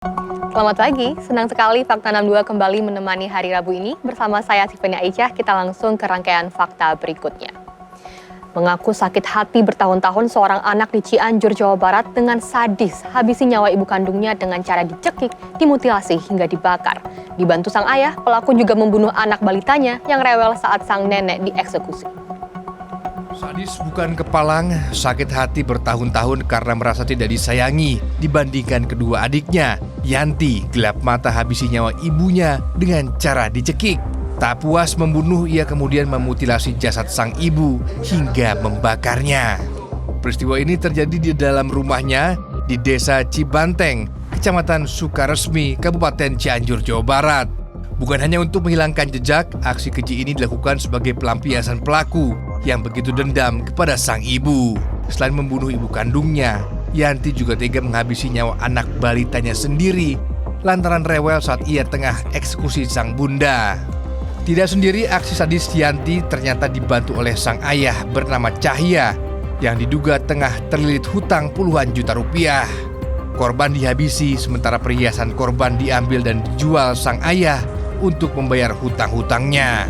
Selamat pagi, senang sekali Fakta 62 kembali menemani hari Rabu ini. Bersama saya Tiffany Aisyah, kita langsung ke rangkaian fakta berikutnya. Mengaku sakit hati bertahun-tahun, seorang anak di Cianjur, Jawa Barat dengan sadis habisi nyawa ibu kandungnya dengan cara dicekik, dimutilasi hingga dibakar. Dibantu sang ayah, pelaku juga membunuh anak balitanya yang rewel saat sang nenek dieksekusi. Sadis bukan kepalang, sakit hati bertahun-tahun karena merasa tidak disayangi dibandingkan kedua adiknya. Yanti gelap mata habisi nyawa ibunya dengan cara dicekik. Tak puas membunuh, ia kemudian memutilasi jasad sang ibu hingga membakarnya. Peristiwa ini terjadi di dalam rumahnya di Desa Cibanteng, Kecamatan Sukaresmi, Kabupaten Cianjur, Jawa Barat. Bukan hanya untuk menghilangkan jejak, aksi keji ini dilakukan sebagai pelampiasan pelaku yang begitu dendam kepada sang ibu. Selain membunuh ibu kandungnya, Yanti juga tega menghabisi nyawa anak balitanya sendiri lantaran rewel saat ia tengah eksekusi sang bunda. Tidak sendiri, aksi sadis Yanti ternyata dibantu oleh sang ayah bernama Cahya yang diduga tengah terlilit hutang puluhan juta rupiah. Korban dihabisi sementara perhiasan korban diambil dan dijual sang ayah untuk membayar hutang-hutangnya.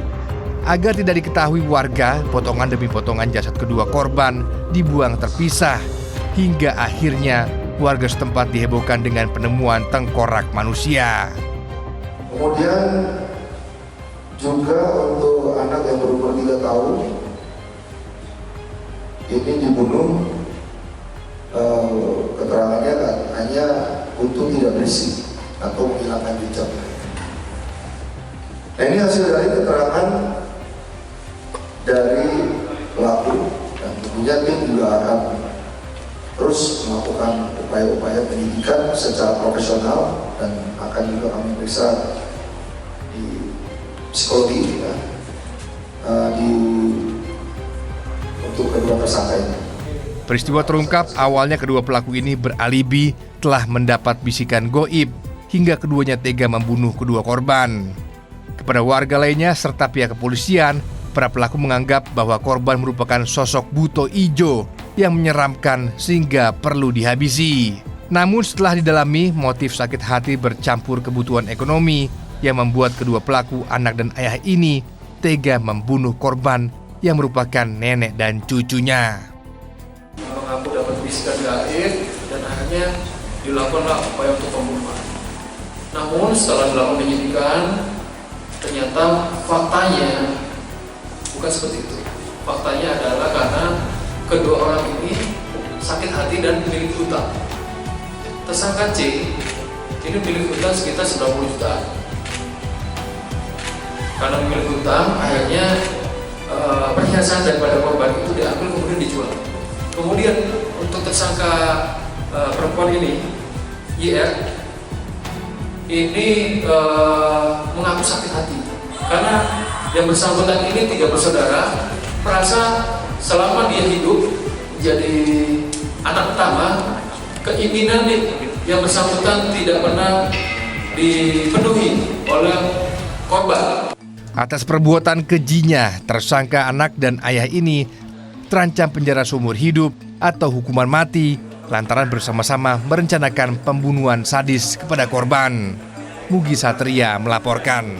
Agar tidak diketahui warga, potongan demi potongan jasad kedua korban dibuang terpisah. Hingga akhirnya warga setempat dihebohkan dengan penemuan tengkorak manusia. Kemudian juga untuk anak yang berumur 3 tahun ini dibunuh, keterangannya hanya untuk tidak berisik atau menghilangkan jejak. Nah, ini hasil dari keterangan dari pelaku, dan tentunya tim juga akan terus melakukan upaya-upaya penyidikan secara profesional dan akan juga kami periksa di psikologi ya, untuk kedua tersangka ini. Peristiwa terungkap awalnya kedua pelaku ini beralibi telah mendapat bisikan goib hingga keduanya tega membunuh kedua korban. Kepada warga lainnya serta pihak kepolisian, para pelaku menganggap bahwa korban merupakan sosok buto ijo yang menyeramkan sehingga perlu dihabisi. Namun setelah didalami, motif sakit hati bercampur kebutuhan ekonomi yang membuat kedua pelaku anak dan ayah ini tega membunuh korban yang merupakan nenek dan cucunya. Mengaku dapat bisikan gaib dan akhirnya dilakukanlah upaya untuk pembunuhan. Namun setelah dilakukan penyidikan, ternyata faktanya bukan seperti itu. Faktanya adalah karena kedua orang ini sakit hati dan milik hutang. Tersangka C ini milik hutang sekitar 90 juta. Karena milik hutang, akhirnya perhiasan daripada korban itu diambil kemudian dijual. Kemudian untuk tersangka perempuan ini, YR, ini mengaku sakit hati karena yang bersangkutan ini 3 bersaudara, merasa selama dia hidup jadi anak pertama, keinginan yang bersangkutan tidak pernah dipenuhi oleh korban. Atas perbuatan kejinya, tersangka anak dan ayah ini terancam penjara seumur hidup atau hukuman mati lantaran bersama-sama merencanakan pembunuhan sadis kepada korban. Mugi Satria melaporkan.